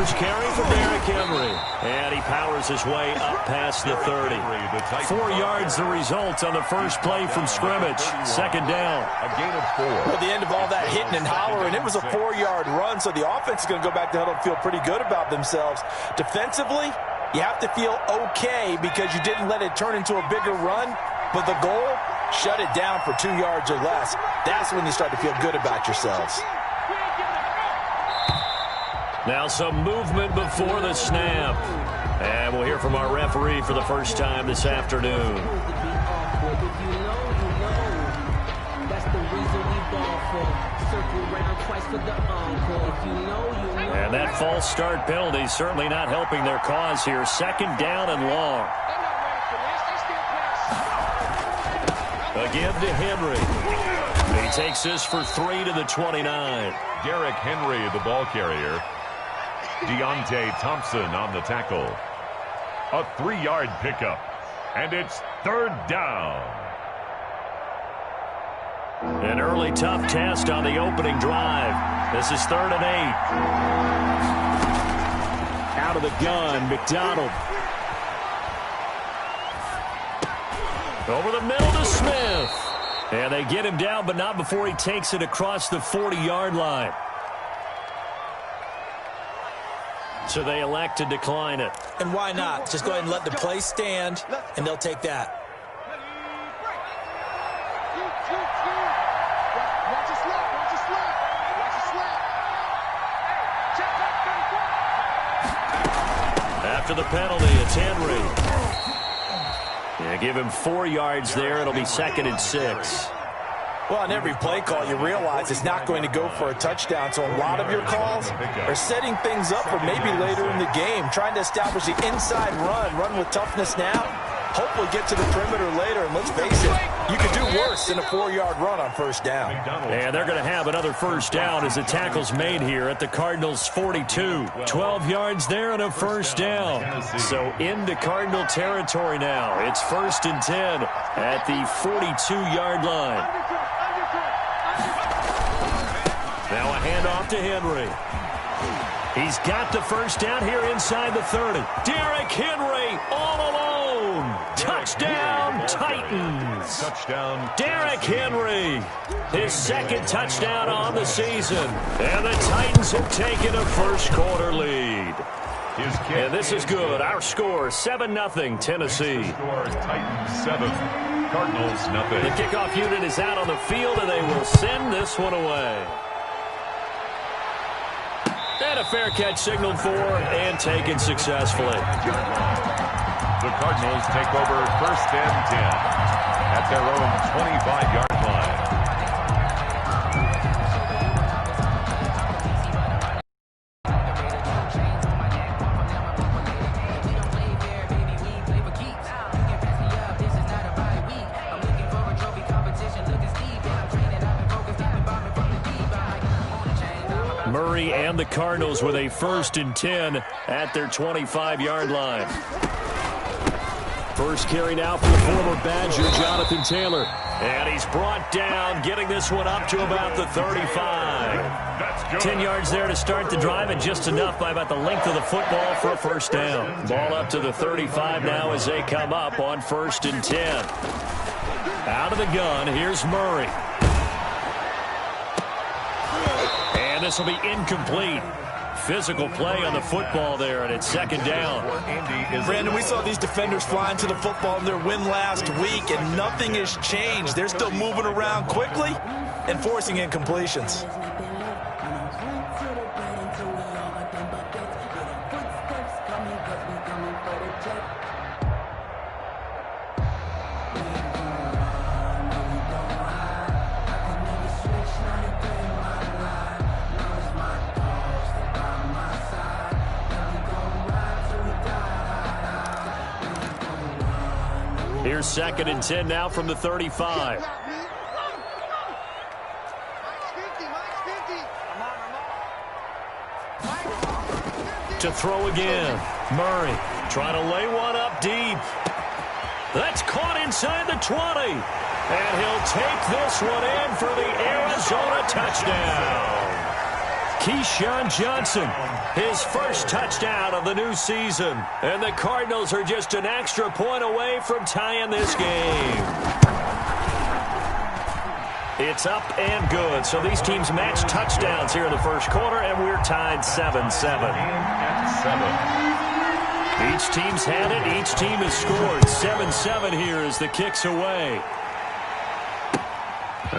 first carry for Derrick Henry. And he powers his way up past the 30. 4 yards the result on the first play from scrimmage. Second down. A gain of 4. Well, the end of all that hitting and hollering, it was a 4-yard run, so the offense is going to go back to huddle and feel pretty good about themselves. Defensively, you have to feel okay because you didn't let it turn into a bigger run, but the goal, shut it down for 2 yards or less. That's when you start to feel good about yourselves. Now some movement before the snap. And we'll hear from our referee for the first time this afternoon. And that false start penalty certainly not helping their cause here. Second down and long. Again to Henry. He takes this for 3 to the 29. Derrick Henry, the ball carrier. Deontay Thompson on the tackle. A 3-yard pickup. And it's third down. An early tough test on the opening drive. This is 3rd and 8. Out of the gun, McDonald. Over the middle to Smith. And they get him down, but not before he takes it across the 40-yard line. So they elect to decline it. And why not? Just go ahead and let the play stand, and they'll take that. After the penalty, it's Henry. Yeah, give him 4 yards there. It'll be 2nd and 6. Well, on every play call, you realize it's not going to go for a touchdown. So a lot of your calls are setting things up for maybe later in the game, trying to establish the inside run with toughness now, hopefully get to the perimeter later. And let's face it, you could do worse than a 4-yard run on first down. And they're going to have another first down as the tackle's made here at the Cardinals' 42. 12 yards there and a first down. So into Cardinal territory now. It's 1st and 10 at the 42-yard line. Now a handoff to Henry. He's got the first down here inside the 30. Derrick Henry all alone. Touchdown, Titans. Touchdown. Derrick Henry, his 2nd touchdown on the season. And the Titans have taken a first-quarter lead. And this is good. Our score, 7-0 Tennessee. Score, Titans 7, Cardinals nothing. The kickoff unit is out on the field, and they will send this one away. And a fair catch signaled for and taken successfully. The Cardinals take over 1st and 10 at their own 25-yard line. Murray and the Cardinals with a 1st and 10 at their 25-yard line. First carry now for the former Badger, Jonathan Taylor. And he's brought down, getting this one up to about the 35. 10 yards there to start the drive, and just enough by about the length of the football for a first down. Ball up to the 35 now as they come up on 1st and 10. Out of the gun, here's Murray. And this will be incomplete. Physical play on the football there, and it's 2nd down. Brandon, we saw these defenders flying to the football in their win last week, and nothing has changed. They're still moving around quickly and forcing incompletions. Here's 2nd and 10 now from the 35. To throw again. Murray trying to lay one up deep. That's caught inside the 20. And he'll take this one in for the Arizona touchdown. Keyshawn Johnson, his first touchdown of the new season. And the Cardinals are just an extra point away from tying this game. It's up and good. So these teams match touchdowns here in the first quarter, and we're tied 7-7. Each team's had it. Each team has scored. 7-7 here as the kick's away.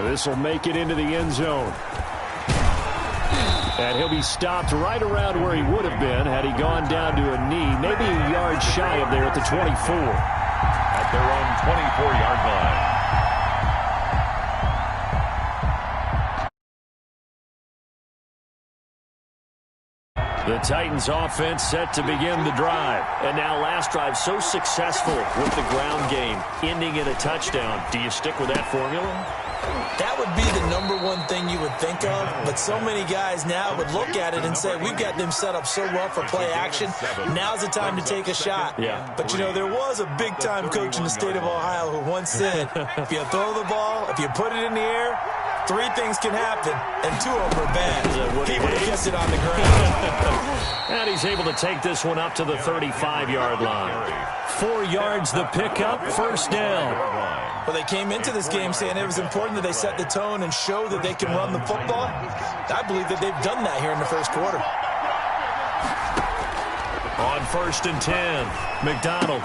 This will make it into the end zone. And he'll be stopped right around where he would have been had he gone down to a knee, maybe a yard shy of there at the 24. At their own 24-yard line. The Titans offense set to begin the drive. And now last drive so successful with the ground game, ending in a touchdown. Do you stick with that formula? That would be the #1 thing you would think of, but so many guys now would look at it and say, we've got them set up so well for play action. Now's the time to take a shot. Yeah. But, you know, there was a big-time coach in the state of Ohio who once said, if you throw the ball, if you put it in the air, 3 things can happen, and 2 of them are bad. He would have kept it on the ground. And he's able to take this one up to the 35-yard line. 4 yards the pickup, first down. Well, they came into this game saying it was important that they set the tone and show that they can run the football. I believe that they've done that here in the first quarter. On 1st and 10, McDonald.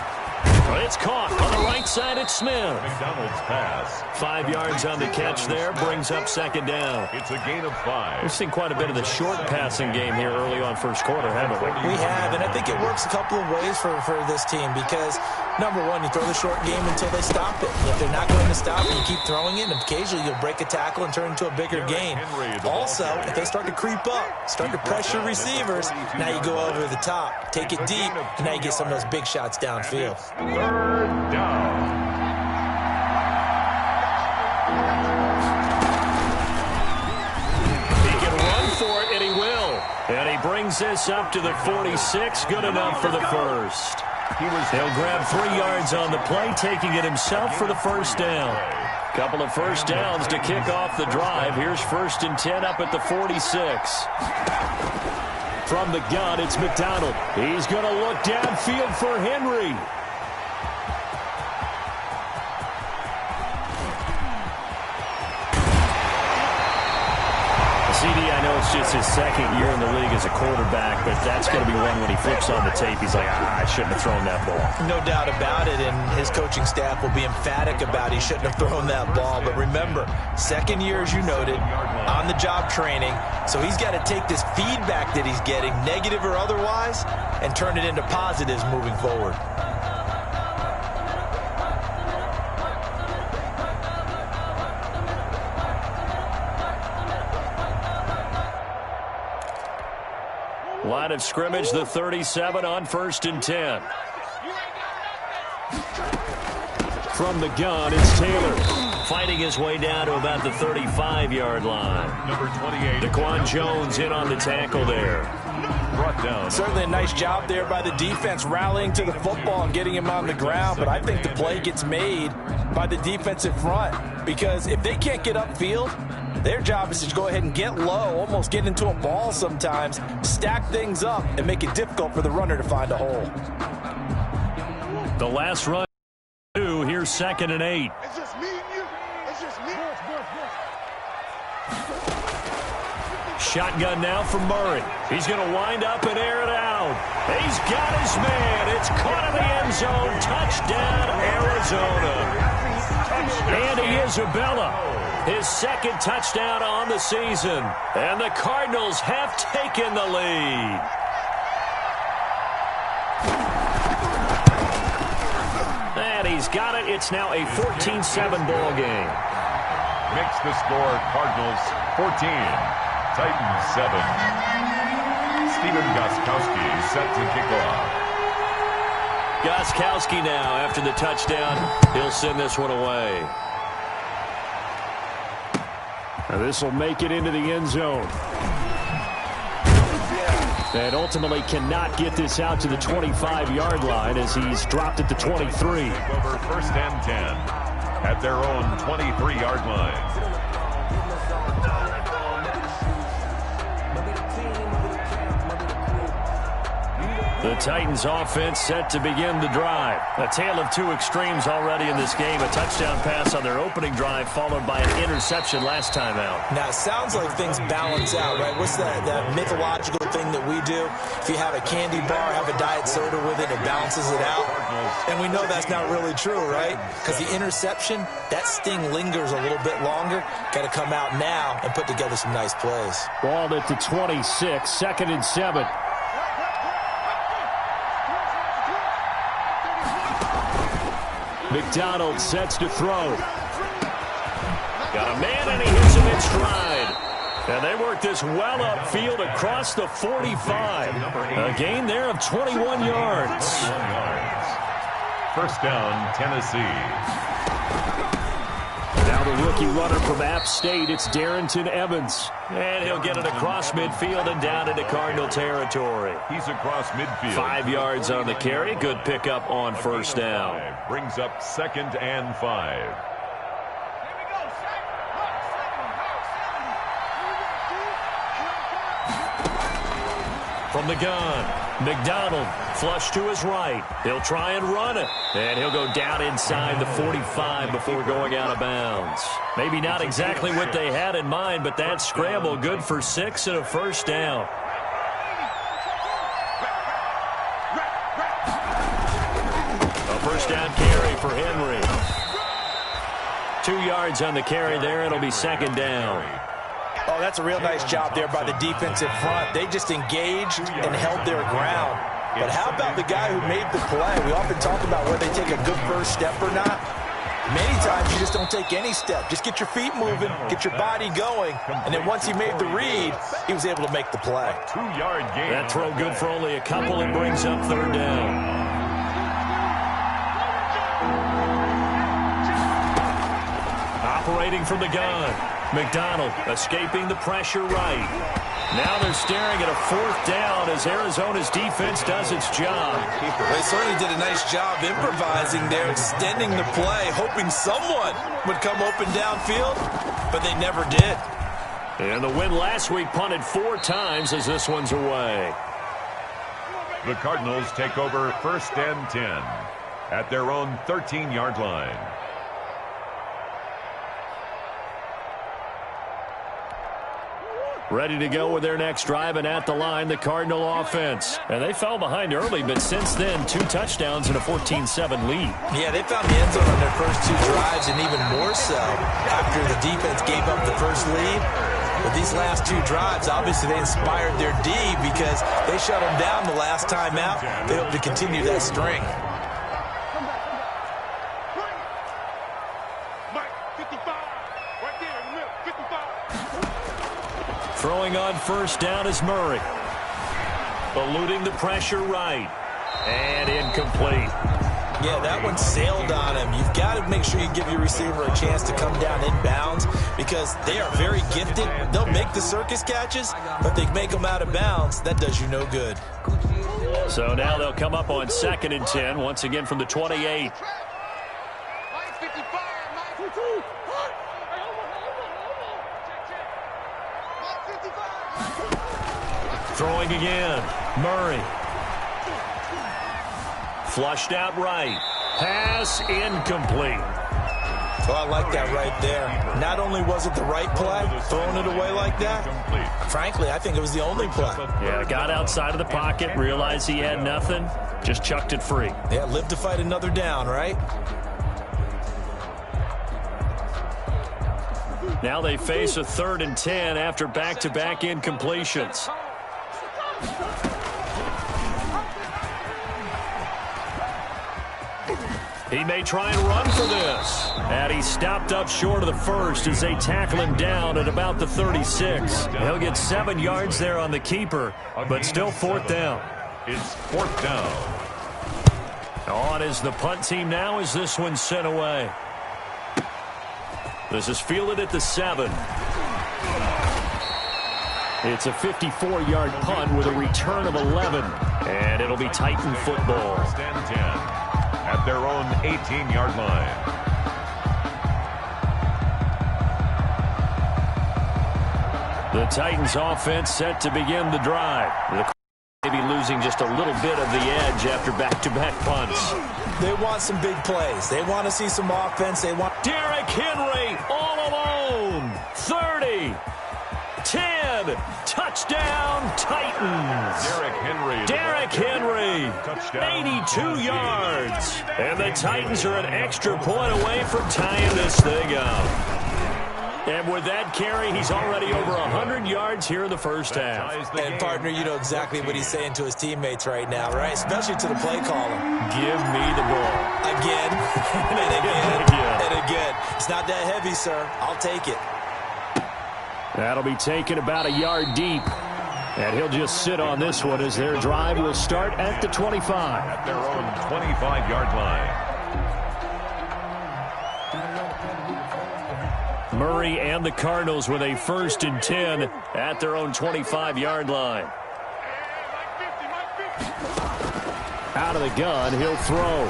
It's caught on the right side. It's Smith. McDonald's pass. 5 yards on the catch there, brings up second down. It's a gain of 5. We've seen quite a bit of the short passing game here early on first quarter, haven't we? We have, and I think it works a couple of ways for this team because, #1, you throw the short game until they stop it. If they're not going to stop it, you keep throwing it, and occasionally you'll break a tackle and turn into a bigger gain. Also, if they start to creep up, start to pressure receivers, now you go over the top, take it deep, and now you get some of those big shots downfield. 3rd down. He can run for it, and he will. And he brings this up to the 46. Good enough for the first. He'll grab 3 yards on the play, taking it himself for the first down. Couple of first downs to kick off the drive. Here's 1st and 10 up at the 46. From the gun, it's McDonald. He's going to look downfield for Henry. CD, I know it's just his second year in the league as a quarterback, but that's going to be one when he flips on the tape. He's like, I shouldn't have thrown that ball. No doubt about it, and his coaching staff will be emphatic about he shouldn't have thrown that ball. But remember, second year, as you noted, on-the-job training, so he's got to take this feedback that he's getting, negative or otherwise, and turn it into positives moving forward. Line of scrimmage, the 37 on 1st and 10. From the gun, it's Taylor. Fighting his way down to about the 35-yard line. Number 28. Daquan Jones in on the tackle there. Brought down. Certainly a nice job there by the defense rallying to the football and getting him on the ground, but I think the play gets made by the defensive front because if they can't get upfield, their job is to go ahead and get low, almost get into a ball sometimes, stack things up, and make it difficult for the runner to find a hole. The last run, here's 2nd and 8. It's just me and you. It's just me. Shotgun now from Murray. He's going to wind up and air it out. He's got his man. It's caught in the end zone. Touchdown, Arizona. Andy Isabella, his 2nd touchdown on the season. And the Cardinals have taken the lead. And he's got it. It's now a 14-7 ball game. Makes the score Cardinals 14, Titans 7. Stephen Gostkowski set to kick off. Gostkowski now, after the touchdown, he'll send this one away. This will make it into the end zone. And ultimately cannot get this out to the 25-yard line as he's dropped at the 23. Over 1st and 10 at their own 23-yard line. The Titans offense set to begin the drive. A tale of two extremes already in this game. A touchdown pass on their opening drive followed by an interception last time out. Now, it sounds like things balance out, right? What's that mythological thing that we do? If you have a candy bar, have a diet soda with it, it balances it out. And we know that's not really true, right? Because the interception, that sting lingers a little bit longer. Got to come out now and put together some nice plays. Ball at the 26, 2nd and 7. McDonald sets to throw. Got a man, and he hits him in stride. And they work this well upfield across the 45. A gain there of 21 yards. First down, Tennessee. Now the rookie runner from App State, it's Darrington Evans. And he'll get it across midfield and down into Cardinal territory. He's across midfield. 5 yards on the carry. Good pickup on first down. Brings up 2nd and 5. From the gun, McDonald flush to his right. He'll try and run it. And he'll go down inside the 45 before going out of bounds. Maybe not exactly what they had in mind, but that scramble good for 6 and a first down. A first down carry for Henry. 2 yards on the carry there. It'll be 2nd down. Oh, that's a real nice job there by the defensive front. They just engaged and held their ground. But how about the guy who made the play? We often talk about whether they take a good first step or not. Many times you just don't take any step. Just get your feet moving, get your body going, and then once he made the read, he was able to make the play. 2-yard gain. That throw good for only a couple and brings up 3rd down. Operating from the gun. McDonald escaping the pressure right. Now they're staring at a 4th down as Arizona's defense does its job. They certainly did a nice job improvising there, extending the play, hoping someone would come open downfield, but they never did. And the win last week punted 4 times as this one's away. The Cardinals take over 1st and 10 at their own 13-yard line. Ready to go with their next drive, and at the line, the Cardinal offense. And they fell behind early, but since then, 2 touchdowns and a 14-7 lead. Yeah, they found the end zone on their first 2 drives, and even more so after the defense gave up the first lead. But these last 2 drives, obviously they inspired their D because they shut them down the last time out. They hope to continue that string. Throwing on first down is Murray. Eluding the pressure right. And incomplete. Yeah, that one sailed on him. You've got to make sure you give your receiver a chance to come down inbounds because they are very gifted. They'll make the circus catches, but they make them out of bounds. That does you no good. So now they'll come up on 2nd and 10, once again from the 28. Throwing again. Murray. Flushed out right. Pass incomplete. Oh, I like that right there. Not only was it the right play, throwing it away like that, frankly, I think it was the only play. Yeah, got outside of the pocket, realized he had nothing, just chucked it free. Yeah, live to fight another down, right? Now they face a 3rd and 10 after back-to-back incompletions. He may try and run for this. And he's stopped up short of the first as they tackle him down at about the 36. He'll get 7 yards there on the keeper, but still 4th down. It's 4th down. On is the punt team now as this one's sent away. This is fielded at the 7. It's a 54-yard punt with a return of 11. And it'll be Titan football. 1st and 10 at their own 18-yard line. The Titans offense set to begin the drive. The maybe losing just a little bit of the edge after back-to-back punts. They want some big plays. They want to see some offense. They want Derrick Henry all alone. 30. 10. Touchdown, Titans. Derrick Henry. Touchdown. 82 yards. And the Titans are an extra point away from tying this thing up. And with that carry, he's already over 100 yards here in the first half. And, partner, you know exactly what he's saying to his teammates right now, right? Especially to the play caller. Give me the ball. Again, and again, and again. It's not that heavy, sir. I'll take it. That'll be taken about a yard deep. And he'll just sit on this one as their drive will start at the 25. At their own 25-yard line. Murray and the Cardinals with a 1st and 10 at their own 25-yard line. Out of the gun, he'll throw.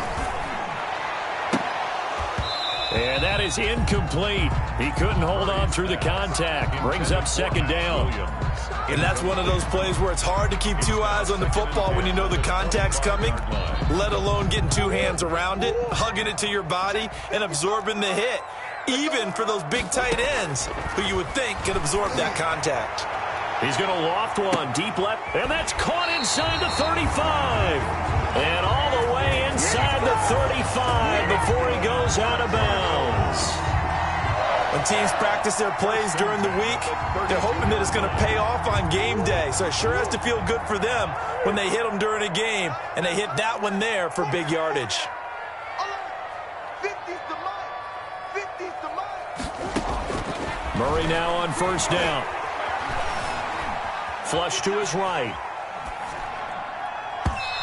And that is incomplete. He couldn't hold on through the contact. Brings up 2nd down. And that's one of those plays where it's hard to keep 2 eyes on the football when you know the contact's coming, let alone getting 2 hands around it, hugging it to your body, and absorbing the hit. Even for those big tight ends who you would think could absorb that contact. He's going to loft one deep left, and that's caught inside the 35. And all the way inside the 35 before he goes out of bounds. When teams practice their plays during the week, they're hoping that it's going to pay off on game day. So it sure has to feel good for them when they hit them during a game, and they hit that one there for big yardage. Murray now on 1st down. Flush to his right.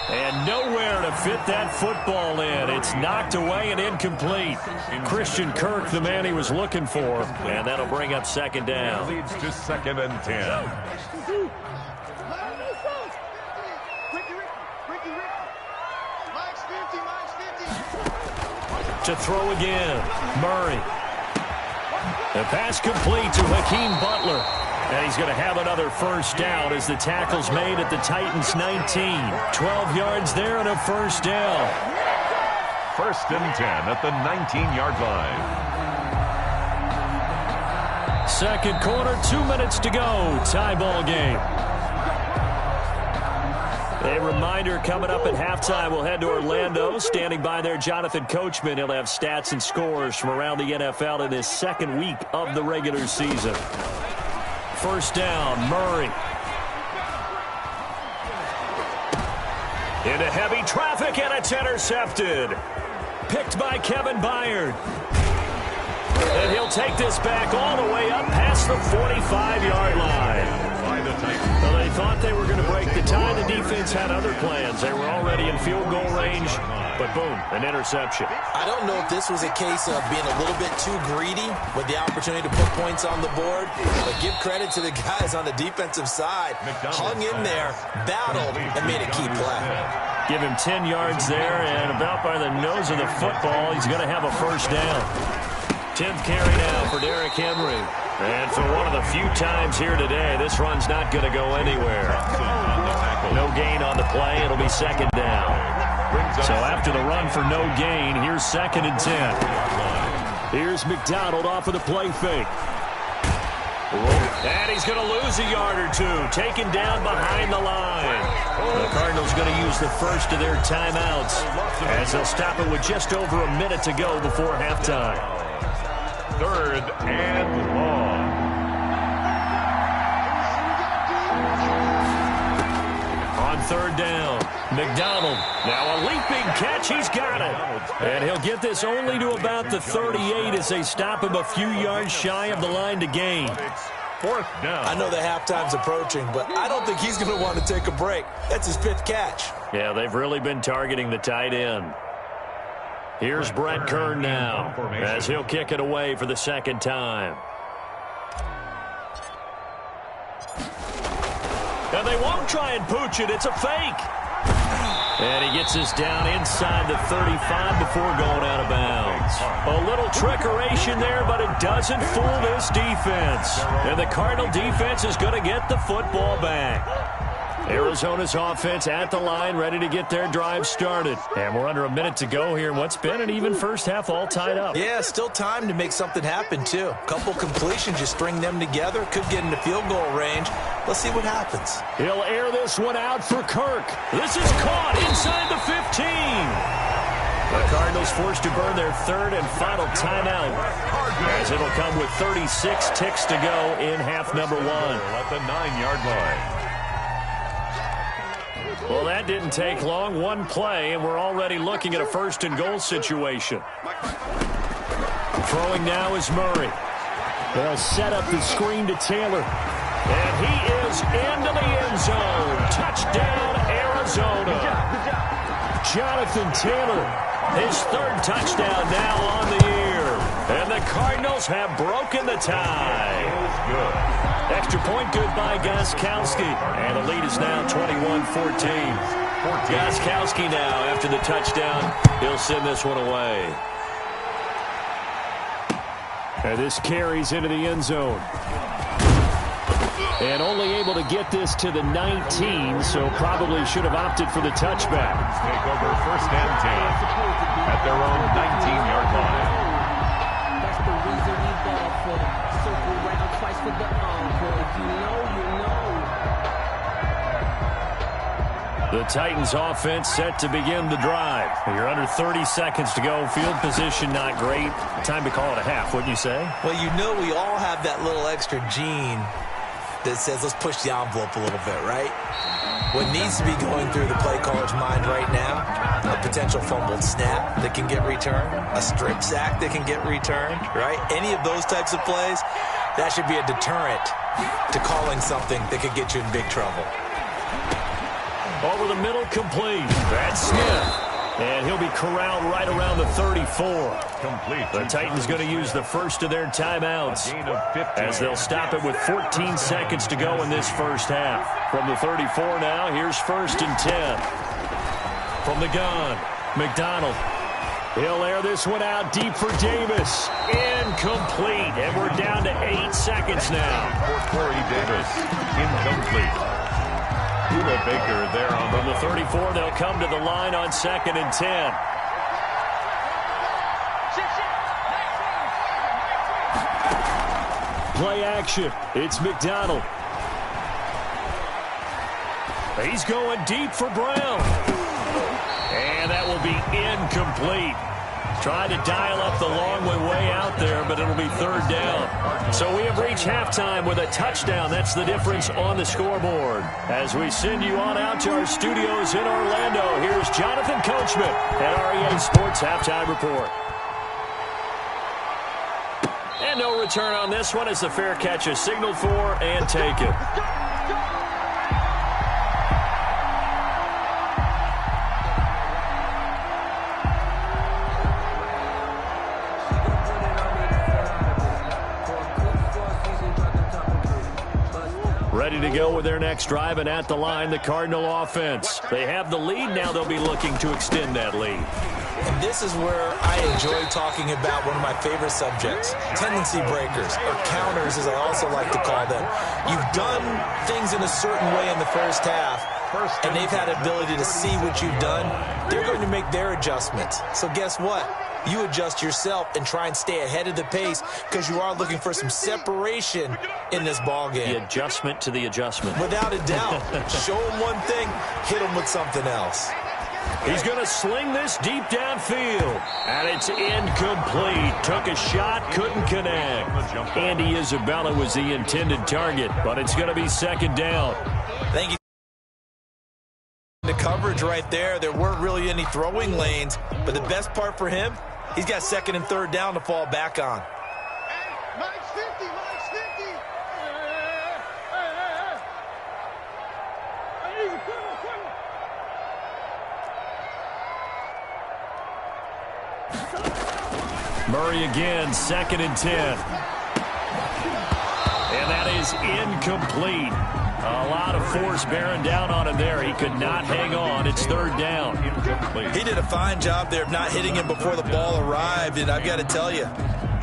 And nowhere to fit that football in. It's knocked away and incomplete. Christian Kirk, the man he was looking for. And that'll bring up 2nd down. Leads to 2nd and 10. To throw again. Murray. The pass complete to Hakeem Butler. And he's going to have another 1st down as the tackle's made at the Titans' 19. 12 yards there and a 1st down. 1st and 10 at the 19-yard line. 2nd quarter, 2 minutes to go. Tie ball game. A reminder coming up at halftime, we'll head to Orlando. Standing by there, Jonathan Coachman. He'll have stats and scores from around the NFL in this 2nd week of the regular season. 1st down, Murray. Into heavy traffic, and it's intercepted. Picked by Kevin Byard. And he'll take this back all the way up past the 45-yard line. Well, they thought they were going to break the tie. The defense had other plans. They were already in field goal range, but boom, an interception. I don't know if this was a case of being a little bit too greedy with the opportunity to put points on the board, but give credit to the guys on the defensive side. Hung in there, battled, and made a key play. Give him 10 yards there, and about by the nose of the football, he's going to have a 1st down. 10th carry now for Derrick Henry. And for one of the few times here today, this run's not going to go anywhere. No gain on the play. It'll be 2nd down. So after the run for no gain, here's 2nd and 10. Here's McDonald off of the play fake. And he's going to lose a yard or 2. Taken down behind the line. The Cardinals going to use the 1st of their timeouts as they'll stop it with just over a minute to go before halftime. 3rd and long. On 3rd down, McDonald. Now a leaping catch. He's got it. And he'll get this only to about the 38 as they stop him a few yards shy of the line to gain. 4th down. I know the halftime's approaching, but I don't think he's going to want to take a break. That's his 5th catch. Yeah, they've really been targeting the tight end. Here's Brett Kern now as he'll kick it away for the 2nd time. And they won't try and pooch it. It's a fake. And he gets this down inside the 35 before going out of bounds. A little trickeration there, but it doesn't fool this defense. And the Cardinal defense is going to get the football back. Arizona's offense at the line, ready to get their drive started. And we're under a minute to go here in what's been an even first half, all tied up. Yeah, still time to make something happen, too. A couple completions, just string them together. Could get into field goal range. Let's see what happens. He'll air this one out for Kirk. This is caught inside the 15. The Cardinals forced to burn their third and final timeout, as it'll come with 36 ticks to go in half number 1. At the 9-yard line. Well, that didn't take long. One play, and we're already looking at a first and goal situation. Throwing now is Murray. They'll set up the screen to Taylor. And he is into the end zone. Touchdown, Arizona. Jonathan Taylor, his third touchdown now on the year. And the Cardinals have broken the tie. Good. Extra point good by Gostkowski. And the lead is now 21-14. Gostkowski now, after the touchdown, he'll send this one away. And this carries into the end zone. And only able to get this to the 19, so probably should have opted for the touchback. Take over first and 10 at their own 19-yard line. That's the reason we ball for them. Circle round twice for the encore. If you know, you know. The Titans offense set to begin the drive. You're under 30 seconds to go. Field position not great. Time to call it a half, wouldn't you say? Well, you know we all have that little extra gene that says let's push the envelope a little bit, right? What needs to be going through the play caller's mind right now, a potential fumbled snap that can get returned, a strip sack that can get returned, right? Any of those types of plays, that should be a deterrent to calling something that could get you in big trouble. Over the middle, complete. That's Smith. And he'll be corralled right around the 34. Complete. The Titans going to use the first of their timeouts, as they'll stop it with 14 seconds to go in this first half. From the 34 now, here's first and 10. From the gun, McDonald. He'll air this one out deep for Davis. Incomplete. And we're down to 8 seconds now. For Corey Davis. Incomplete. Buda Baker there on from the 34. They'll come to the line on 2nd and 10. Play action. It's McDonald. He's going deep for Brown. And that will be incomplete. Trying to dial up the long way out there, but it'll be 3rd down. So we have reached halftime with a touchdown. That's the difference on the scoreboard. As we send you on out to our studios in Orlando, here's Jonathan Coachman at REA Sports Halftime Report. And no return on this one as the fair catch is signaled for and taken. Ready to go with their next drive, and at the line, the Cardinal offense. They have the lead. Now they'll be looking to extend that lead. And this is where I enjoy talking about one of my favorite subjects, tendency breakers, or counters as I also like to call them. You've done things in a certain way in the first half, and they've had ability to see what you've done. They're going to make their adjustments. So guess what? You adjust yourself and try and stay ahead of the pace because you are looking for some separation in this ball game. The adjustment to the adjustment. Without a doubt. Show them one thing, hit them with something else. He's going to sling this deep downfield. And it's incomplete. Took a shot, couldn't connect. Andy Isabella was the intended target, but it's going to be 2nd down. Thank you. The coverage right there, there weren't really any throwing lanes, but the best part for him, he's got 2nd and 3rd down to fall back on. Hey, Mike's 50, Mike's 50. Murray again, 2nd and 10. And that is incomplete. A lot of force bearing down on him there. He could not hang on. It's 3rd down. He did a fine job there of not hitting him before the ball arrived, and I've got to tell you,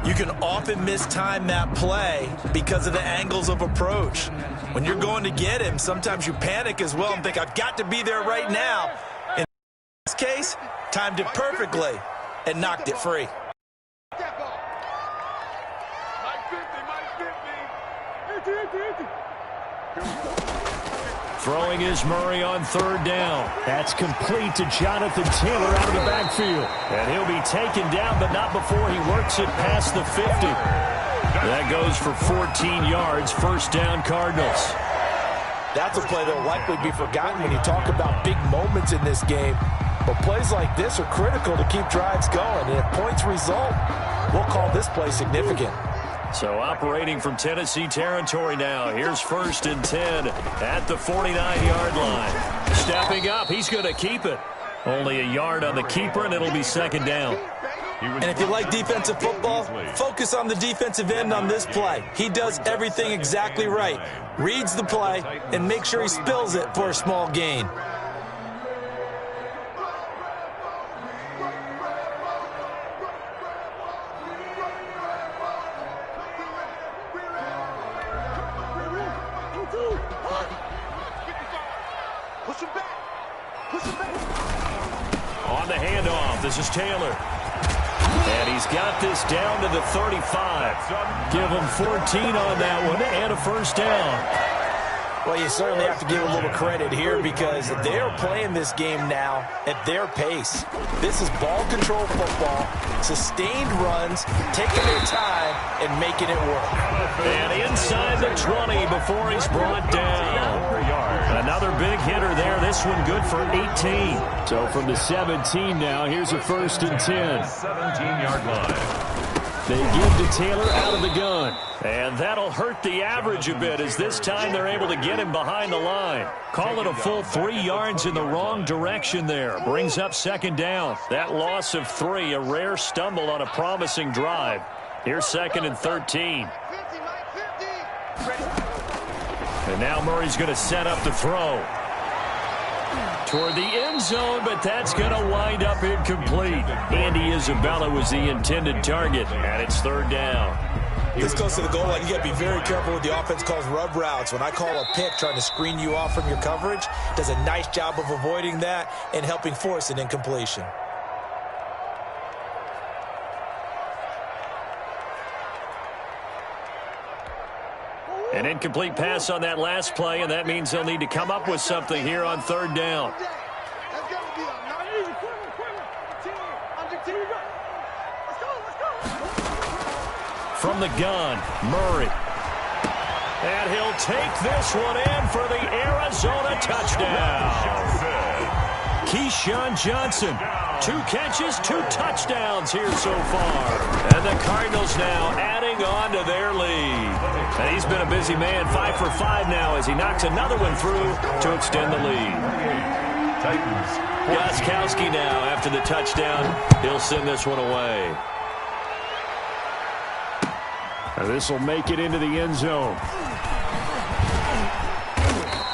You can often mistime that play because of the angles of approach. When you're going to get him, sometimes you panic as well and think, I've got to be there right now. In this case, timed it perfectly and knocked it free. Throwing is Murray on third down. That's complete to Jonathan Taylor out of the backfield. And he'll be taken down, but not before he works it past the 50. That goes for 14 yards, first down Cardinals. That's a play that will likely be forgotten when you talk about big moments in this game. But plays like this are critical to keep drives going. And if points result, we'll call this play significant. So operating from Tennessee territory now. Here's 1st and 10 at the 49-yard line. Stepping up, he's going to keep it. Only a yard on the keeper, and it'll be second down. And if you like defensive football, focus on the defensive end on this play. He does everything exactly right. Reads the play and makes sure he spills it for a small gain. On the handoff, this is Taylor. And he's got this down to the 35. Give him 14 on that one and a first down. Well, you certainly have to give a little credit here because they're playing this game now at their pace. This is ball control football, sustained runs, taking their time and making it work. And inside the 20 before he's brought down. Another big hitter there. This one good for 18. So from the 17 now, here's a 1st and 10. 17-yard line. They give to Taylor out of the gun. And that'll hurt the average a bit as this time they're able to get him behind the line. Call it a full 3 yards in the wrong direction there. Brings up second down. That loss of 3, a rare stumble on a promising drive. Here's 2nd and 13. And now Murray's going to set up the throw. Toward the end zone, but that's going to wind up incomplete. Andy Isabella was the intended target, and it's 3rd down. This close to the goal line, you got to be very careful with the offense calls rub routes. When I call a pick trying to screen you off from your coverage, does a nice job of avoiding that and helping force an incompletion. An incomplete pass on that last play, and that means they'll need to come up with something here on 3rd down. From the gun, Murray. And he'll take this one in for the Arizona touchdown. Keyshawn Johnson. 2 catches, 2 touchdowns here so far. And the Cardinals now adding on to their lead. And he's been a busy man, 5 for 5 now as he knocks another one through to extend the lead. Gostkowski now after the touchdown. He'll send this one away. And this will make it into the end zone.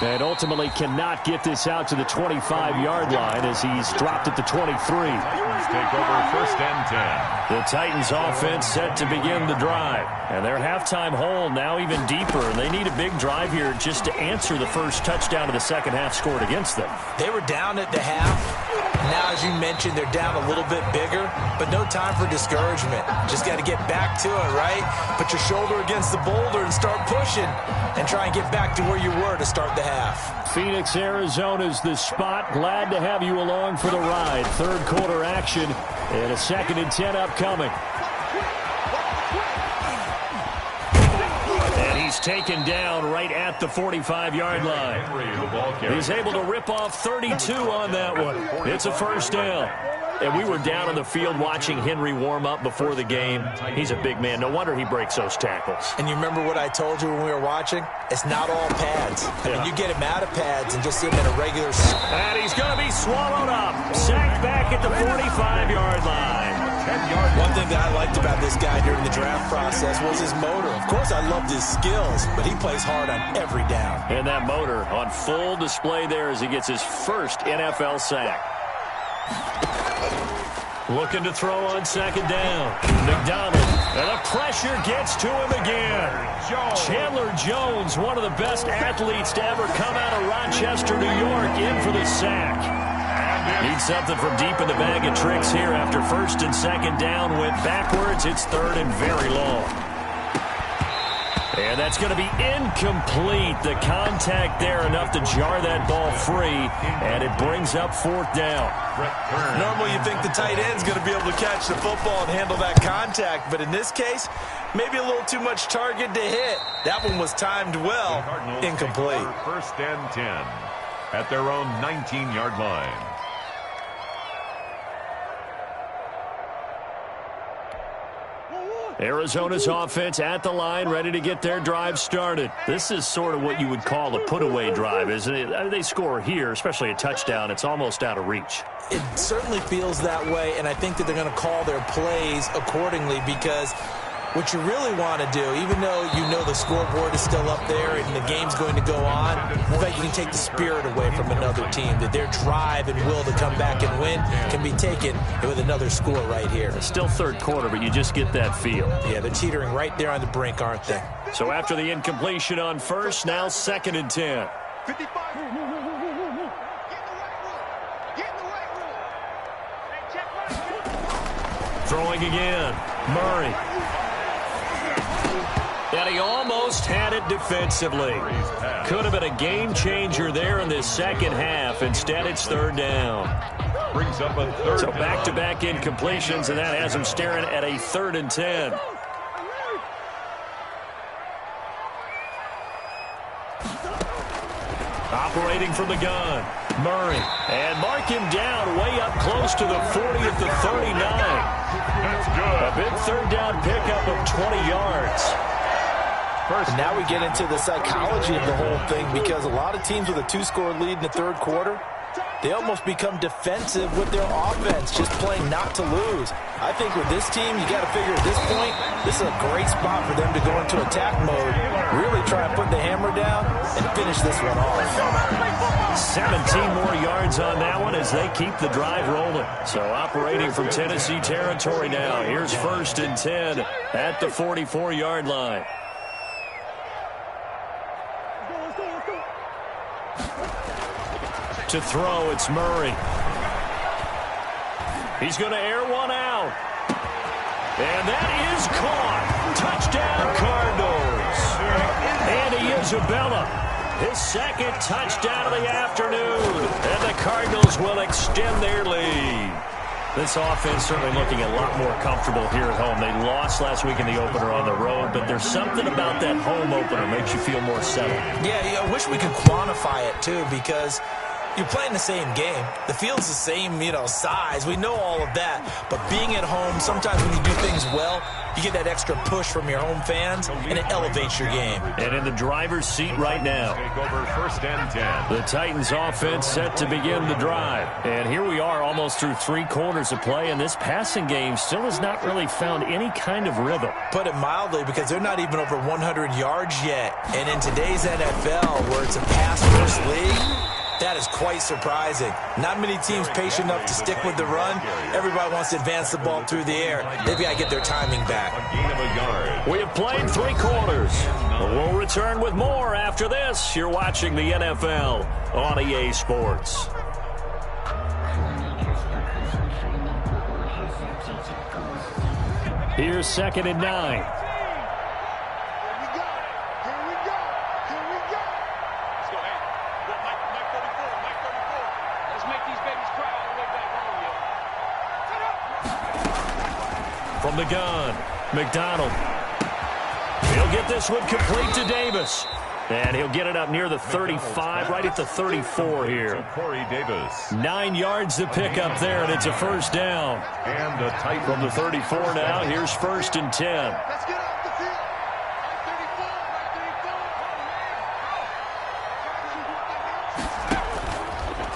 And ultimately cannot get this out to the 25-yard line as he's dropped at the 23. Titans take over 1st and 10. The Titans offense set to begin the drive. And their halftime hole now even deeper. They need a big drive here just to answer the first touchdown of the second half scored against them. They were down at the half. Now, as you mentioned, they're down a little bit bigger, but no time for discouragement. Just got to get back to it, right? Put your shoulder against the boulder and start pushing and try and get back to where you were to start the half. Phoenix, Arizona's the spot. Glad to have you along for the ride. 3rd quarter action and a 2nd and 10 upcoming. And he's taken down right at the 45-yard line. He's able to rip off 32 on that one. It's a 1st down. And we were down on the field watching Henry warm up before the game. He's a big man. No wonder he breaks those tackles. And you remember what I told you when we were watching? It's not all pads. I mean, you get him out of pads and just sit him in a regular... And he's going to be swallowed up. Sacked back at the 45-yard line. One thing that I liked about this guy during the draft process was his motor. Of course, I loved his skills, but he plays hard on every down. And that motor on full display there as he gets his first NFL sack. Looking to throw on second down. McDonald, and the pressure gets to him again. Chandler Jones, one of the best athletes to ever come out of Rochester, New York, in for the sack. Needs something from deep in the bag of tricks here after first and second down. Went backwards. It's third and very long. And that's going to be incomplete. The contact there enough to jar that ball free, and it brings up fourth down. Normally you think the tight end's going to be able to catch the football and handle that contact, but in this case, maybe a little too much target to hit. That one was timed well. Incomplete. First and 10 at their own 19-yard line. Arizona's offense at the line, ready to get their drive started. This is sort of what you would call a put-away drive, isn't it? I mean, they score here, especially a touchdown. It's almost out of reach. It certainly feels that way, and I think that they're going to call their plays accordingly because what you really want to do, even though you know the scoreboard is still up there and the game's going to go on, in fact, you can take the spirit away from another team, that their drive and will to come back and win can be taken with another score right here. It's still third quarter, but you just get that feel. Yeah, they're teetering right there on the brink, aren't they? So after the incompletion on first, now second and 10. 55. Throwing again. Murray. And he almost had it defensively. Could have been a game changer there in this second half. Instead, it's third down. Brings up a third. So back-to-back incompletions, and that has him staring at a third and 10. Operating from the gun. Murray. And mark him down way up close to the 40 at the 39. That's good. A big third down pickup of 20 yards. And now we get into the psychology of the whole thing because a lot of teams with a two-score lead in the third quarter, they almost become defensive with their offense, just playing not to lose. I think with this team, you got to figure at this point, this is a great spot for them to go into attack mode, really try to put the hammer down and finish this one off. 17 more yards on that one as they keep the drive rolling. So operating from Tennessee territory now. Here's first and 10 at the 44-yard line. To throw, it's Murray. He's going to air one out. And that is caught. Touchdown, Cardinals. Andy Isabella, his second touchdown of the afternoon. And the Cardinals will extend their lead. This offense certainly looking a lot more comfortable here at home. They lost last week in the opener on the road, but there's something about that home opener makes you feel more settled. Yeah, I wish we could quantify it, too, because you're playing the same game. The field's the same, size. We know all of that. But being at home, sometimes when you do things well, you get that extra push from your home fans, and it elevates your game. And in the driver's seat right now. Take over first and 10. The Titans offense set to begin the drive. And here we are almost through 3 quarters of play, and this passing game still has not really found any kind of rhythm. Put it mildly, because they're not even over 100 yards yet. And in today's NFL, where it's a pass-first league, that is quite surprising. Not many teams patient enough to stick with the run. Everybody wants to advance the ball through the air. They've got to get their timing back. A gain of a yard. We have played 3 quarters. We'll return with more after this. You're watching the NFL on EA Sports. Here's second and 9. From the gun, McDonald. He'll get this one complete to Davis. And he'll get it up near the 35, right at the 34 here. Corey Davis. 9 yards to pick up there, and it's a first down. And a tight From the 34 now, here's first and 10. Let's get off the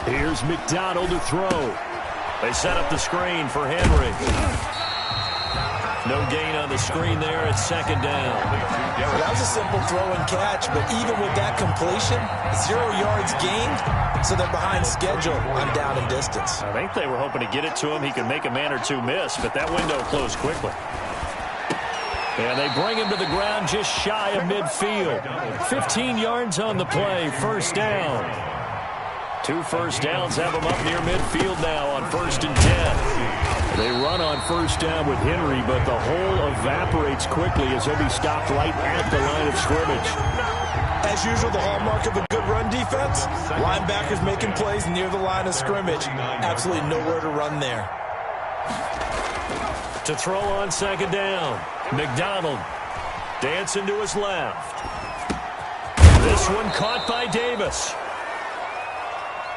field. Here's McDonald to throw. They set up the screen for Henry. No gain on the screen there. It's second down. That was a simple throw and catch, but even with that completion, 0 yards gained, so they're behind schedule on down and distance. I think they were hoping to get it to him. He could make a man or two miss, but that window closed quickly. And they bring him to the ground just shy of midfield. 15 yards on the play, first down. 2 first downs have him up near midfield now on 1st and 10. They run on first down with Henry, but the hole evaporates quickly as he'll be stopped right at the line of scrimmage. As usual, the hallmark of a good run defense, linebackers making plays near the line of scrimmage. Absolutely nowhere to run there. To throw on second down, McDonald dancing to his left. This one caught by Davis.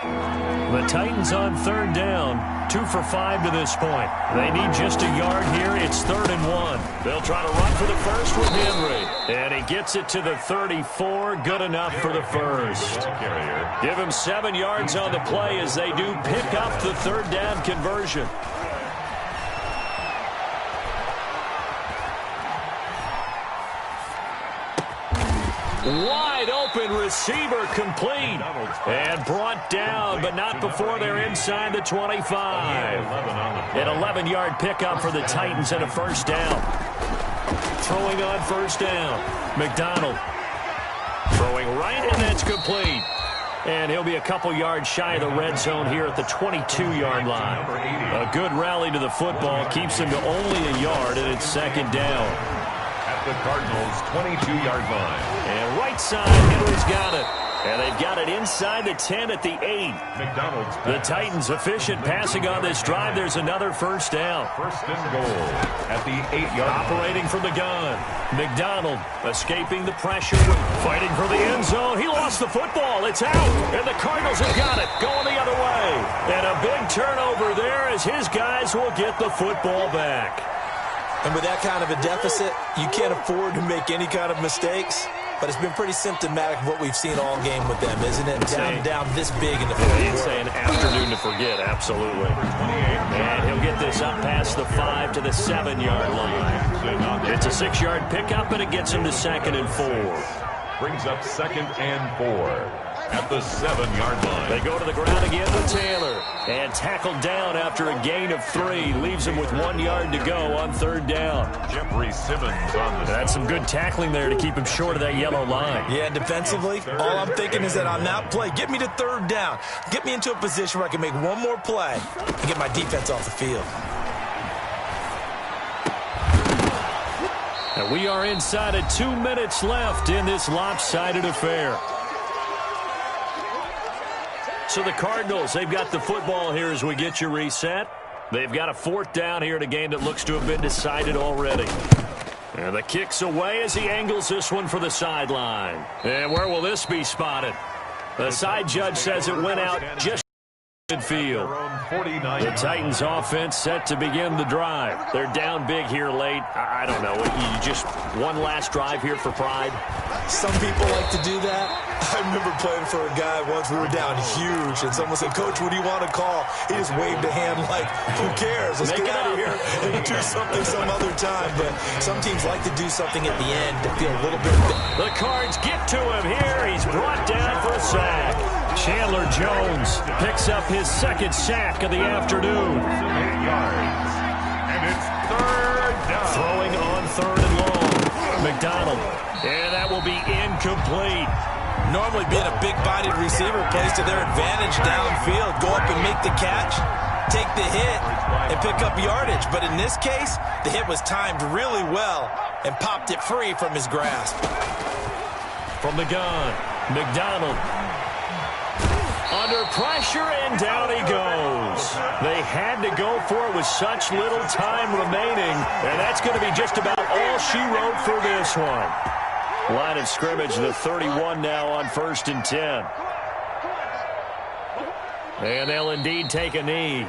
The Titans on 3rd down, 2 for 5 to this point. They need just a yard here. It's 3rd and 1. They'll try to run for the first with Henry. And he gets it to the 34. Good enough for the first. Give him 7 yards on the play as they do pick up the 3rd down conversion. Wide open receiver complete. And brought down, but not before they're inside the 25. An 11-yard pickup for the Titans and a first down. Throwing on first down. McDonald throwing right, and that's complete. And he'll be a couple yards shy of the red zone here at the 22-yard line. A good rally to the football keeps him to only a yard, and it's second down. The Cardinals' 22-yard line. And right side, Henry's got it. And they've got it inside the 10 at the 8. McDonald's. The Titans efficient passing on this drive. There's another first down. 1st and goal at the 8-yard line. Operating from the gun. McDonald escaping the pressure. Fighting for the end zone. He lost the football. It's out. And the Cardinals have got it. Going the other way. And a big turnover there as his guys will get the football back. And with that kind of a deficit, you can't afford to make any kind of mistakes. But it's been pretty symptomatic of what we've seen all game with them, isn't it? Down this big in the fourth. It's an afternoon to forget, absolutely. And he'll get this up past the 5 to the 7-yard line. It's a 6-yard pickup, and it gets him to 2nd and 4. Brings up 2nd and 4. At the 7-yard line. They go to the ground again with Taylor. And tackled down after a gain of 3. Leaves him with 1 yard to go on 3rd down. Jeffrey Simmons on the... That's some good tackling there to keep him short of that yellow line. Yeah, defensively, all I'm thinking is that on that play, get me to 3rd down. Get me into a position where I can make one more play and get my defense off the field. And we are inside of 2 minutes left in this lopsided affair. So the Cardinals, they've got the football here as we get you reset. They've got a 4th down here in a game that looks to have been decided already. And the kick's away as he angles this one for the sideline. And where will this be spotted? The side judge says it went out just midfield. The Titans offense set to begin the drive. They're down big here late. I don't know. You just one last drive here for pride? Some people like to do that. I remember playing for a guy once. We were down huge, and someone said, "Coach, what do you want to call?" He just waved a hand like, "Who cares? Let's get out of here and do something some other time." But some teams like to do something at the end to feel a little bit better. The Cards get to him here. He's brought down for a sack. Chandler Jones picks up his 2nd sack of the afternoon. 8 yards. And it's 3rd down. Throwing on 3rd and long. McDonald. And that will be incomplete. Normally being a big-bodied receiver plays to their advantage downfield. Go up and make the catch, take the hit, and pick up yardage. But in this case, the hit was timed really well and popped it free from his grasp. From the gun, McDonald. Under pressure, and down he goes. They had to go for it with such little time remaining, and that's going to be just about all she wrote for this one. Line of scrimmage, the 31 now on 1st and 10. And they'll indeed take a knee.